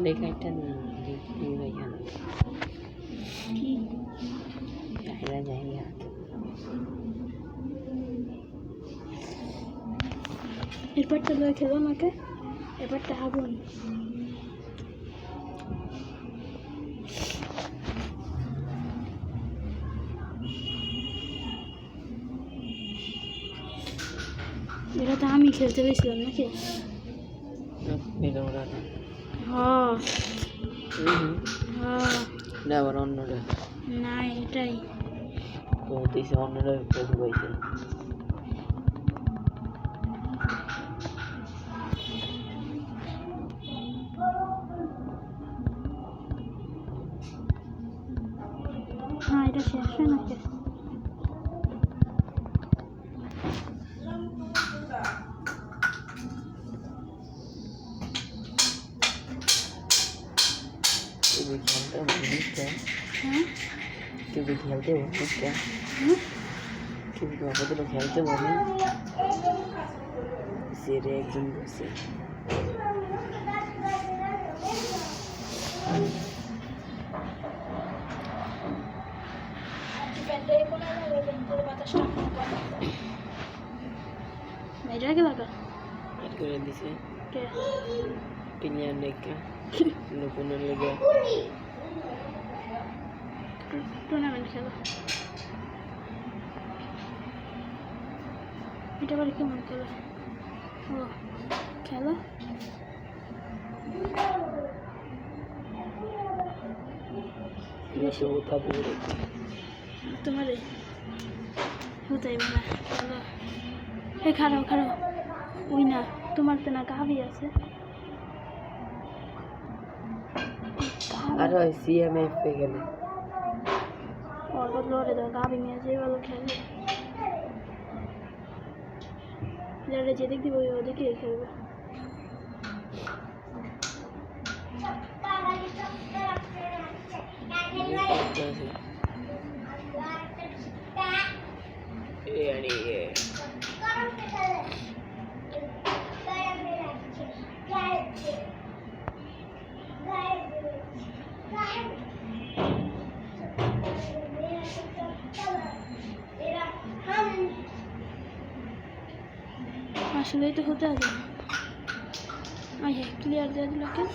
লেখাটা না এখানে কি জায়গা জায়গা এরপরটা লয়ে খেলো আমাকে এরপরটা আগুন এটা তো আমি খেলতে গেছিলাম নাকি হ্যাঁ হ্যাঁ আবার অন্যটা না এটাই তো দিছে অন্যটা পাইছে হ্যাঁ এটা শেষ হয় নাকি তুই খেলতে বলিস হ্যাঁ তুই খেলতে বলিস হুম তুই কতটা খেলতে বলি সেরে একজন বসে মেয়েটাকে লাগা এর করে দিছে কে পিনিয়ার লেখা লুকুনের লেগে টুর্নামেন্ট খেলা এটা আবার কেমন খেলা ও খেলা বেশি উঠা পড়ে তোমার হতেই না খেলা এই খারাপ খারাপ ওই না তোমার তো না গাভি আছে আর ওই সিএমএফ এ গেলে और बहुत लोग रहते हैं गाड़ी में ऐसे वालों खेलने जरा जे देख दी वो देखिए खेलगा আসলেই তো হতে হবে আয় ক্লিয়ার দিয়ে দিল কেন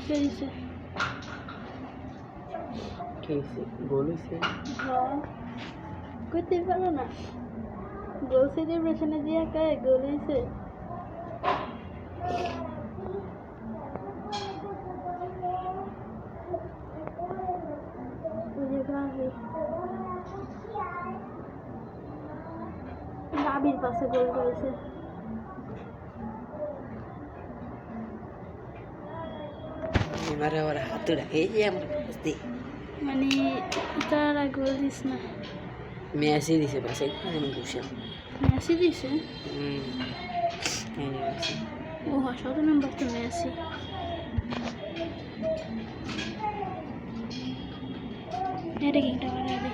कैसे कैसे गोली से हाँ कुछ नहीं पता ना गोल से जब प्रश्न दिया क्या है गोली से मुझे कहाँ है नाबिल पास से गोल कैसे हमारे और हाथ रखे ये हम बस्ती মানে তারা গোল দিস না মেসি দিছে পাশে আমি বসে মেসি দিছে এই মেসি ও 17 নম্বর তো মেসি এটা কি একটা বাড়া দে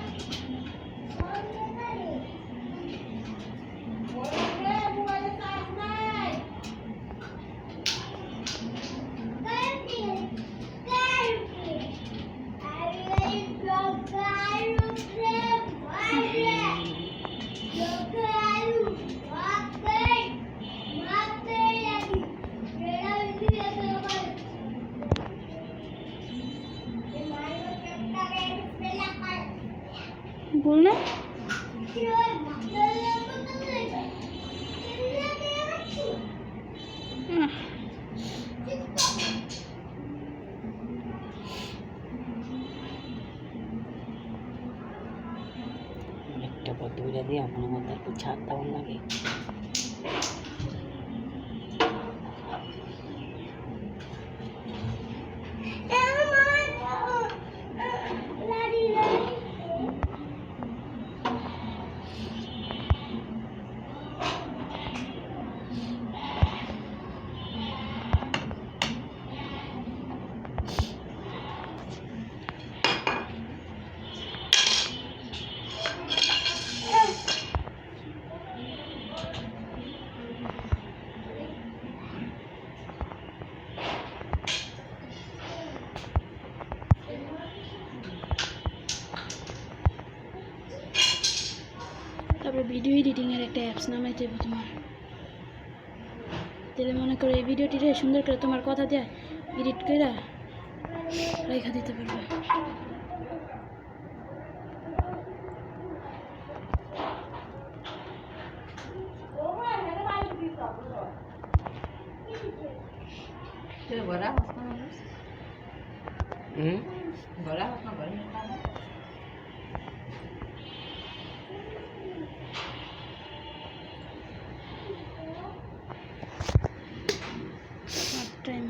ভুল না? একটা পর দুইটা দিয়ে মনে মধ্যে একটু ছাড় তেমন লাগে। তারপরে ভিডিও এডিটিংয়ের একটা অ্যাপস নামাইতে হবে তোমার। তাহলে মনে করো এই ভিডিওটিরে সুন্দর করে তোমার কথা দিয়ে এডিট করে রেখা দিতে পারবে। টাইম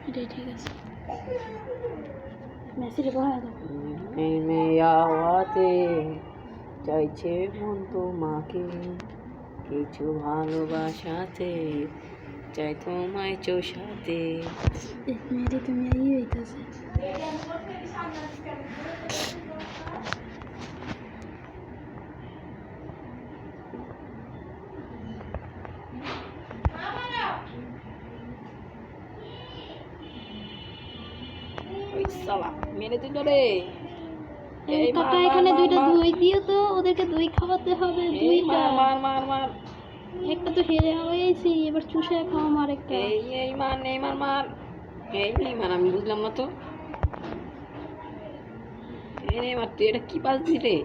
এটাই ঠিক আছে। মেসেজে বলা দাও। মেয়াওয়াতে চাইছে মন তোমাকে, কিছু ভালোবাসাতে চাই তোমায় চোষাতে। মেয়েটি তুমি এই হইতেছে। মেরে দিল রে। কাকা এখানে দুইটা দই দিও তো, ওদেরকে দই খাওয়াতে হবে। দুইটা মার মার মার। একটা তো হেরে হয়েছি, এবার চুষে খাওয়া মার একটা। এই মার নেই মার মার। এই নেই মার, আমি বুঝলাম না তো। এই নেই মার, তুই এটা কি পাস দিলে?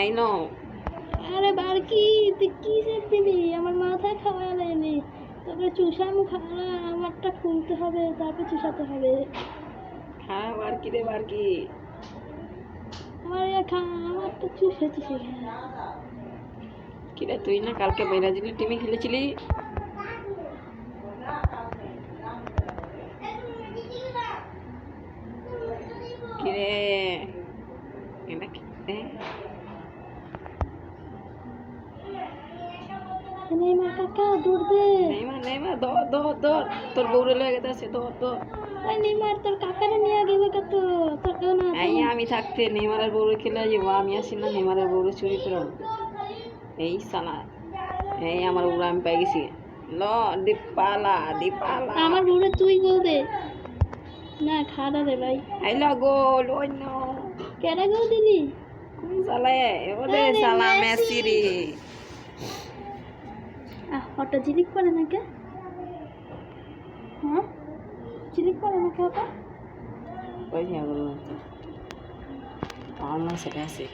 I know. আরে বারকি তুই কি সেট দিবি? আমার মাথায় খাওয়া দেয়নি। তারপরে চুষাম খাওয়া, আমারটা খুলতে হবে, তারপর চুষাতে হবে। হ্যাঁ বারকি রে বারকি। আমারটা চুষেছি সেখানে। কিরে তুই না কালকে ব্রাজিলের টিমে খেলেছিলি? কিরে এটা কি? নেইমার কাকা দৌড় দে। নেইমার দৌড় তোর বউরে লেগে গেছে, দৌড়। ওই নেইমার তোর কাকারে নিয়ে গেবে কত? তোর কেউ না। আমি থাকতে নেইমারের বউরে খেলে যাবো, আমি আসি না নেইমারের বউরে চুরি করে। এই সালা, এই আমার বউরে আমি পেয়ে গেছি। ল দীপালা। আমার বউরে তুই গোল দে না, খাড়া রে ভাই। আইলা গোল অন্য কেডা গোল দিলি? কোন সালে ওরে সালা মেসি রে। ওটা জিলিক পড়ে না কে? হ্যাঁ জিলিক পড়ে না কে ওটা? ওই নিয়ে গেল তো আমার সেটা আছে।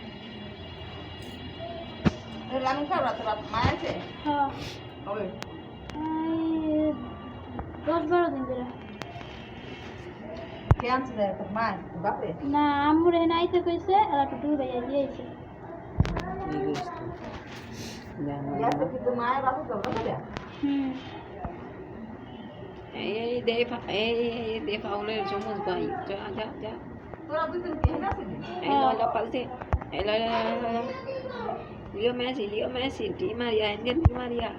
লামি খাওয়া তোর মা আছে? হ্যাঁ কবে? 10-12 দিন ধরে। কে আনছে রে তোর মা? বাপে না আম্মুরে নাইতে কইছে, আর একটু দূর ভাইয়া দিয়েছে। এই দে ফাউলের চমচ ভাই, যা তোরা দুই দিন কে আছে? এই লো পালতে এই লো Leo Messi Di Maria Angel Di Maria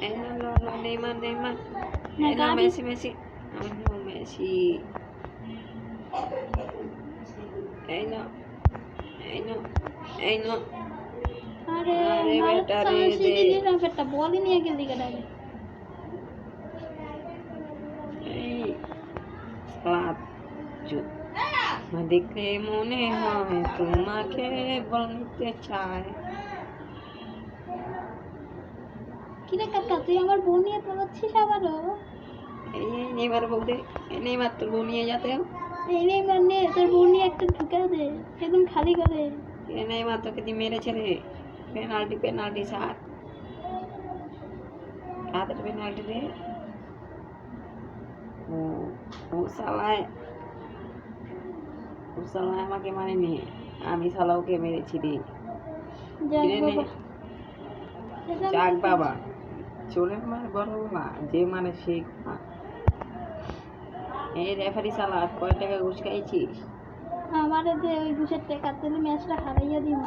এই লো নেইমার এই লো মেসি এই লো আরে বেটা রে দে একটা বলই নিয়ে গেলি কেডা? লাভ দেখলে মনে হয় তোমাকে বলতে চায়। কিরে কাকা, তুই আমার বোন নিয়ে পালাচ্ছিস আবারও? এই নেইমার বলতে নেইমার তোর বউ নিয়ে যাতে এই নেইমার নিয়ে তোর বোন নিয়ে একটা ঢুকা দে, একদম খালি করে। নেইমার তোকে দিয়ে মেরেছে রে। পেনাল্টি পেনাল্টি সাত হাতের পেনাল্টি রে। ও ও সালায় আমাকে মারেনি, আমি শালা ওকে মেরেছি রে। যাক কিরে নে, বাবা, যাক বাবা, চোরের মার বড় বাবা, যে মানে সে মা। এই রেফারি শালা কয় টাকা ঘুষ খাইছিস? আমারে দে ওই ঘুষের টাকা, তাহলে ম্যাচটা হারাইয়া দিব।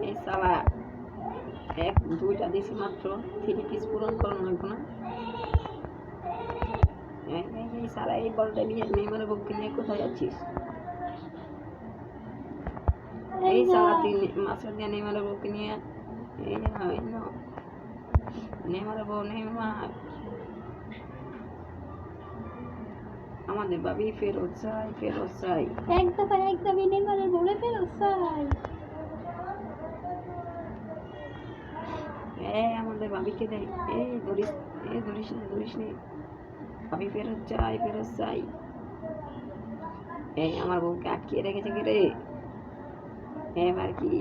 এই শালা এক দুইটা দিছি মাত্র, 3 পিস পূরণ করুন লাগবো না। এই শালা এই বলটা নিয়ে নেইমারের বউকে নিয়ে কোথায় যাচ্ছিস? এই শালা তুই মাস্টার দিয়ে নেইমারের বউকে নিয়ে এই নেইমারের বউ নেইমার আমাদের ভাবি ফেরত চাই ফেরত চাই। এক দফা নেইমারের বলে ফেরত চাই। আমাদের ভাবিকে দেয়। ধরিস ধরিস নে ভাবি ফেরত চাই ফেরত চাই। আমার বউকে আটকিয়ে রেখেছে কে রে? এবার কি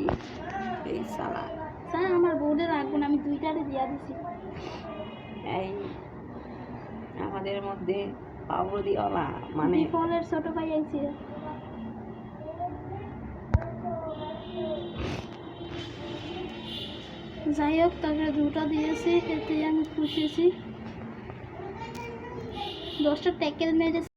এই শালা স্যার আমার বোর্ডের আগুন আমি দুইটারে দিয়া দিছি। এই আমাদের মধ্যে পাবদিওয়ালা মানে ফলের ছোট ভাই আইছে। যাই হোক, তাকে দুটো দিয়েছি, এতে আমি খুশি। 10টা ট্যাকেল মেরেছি।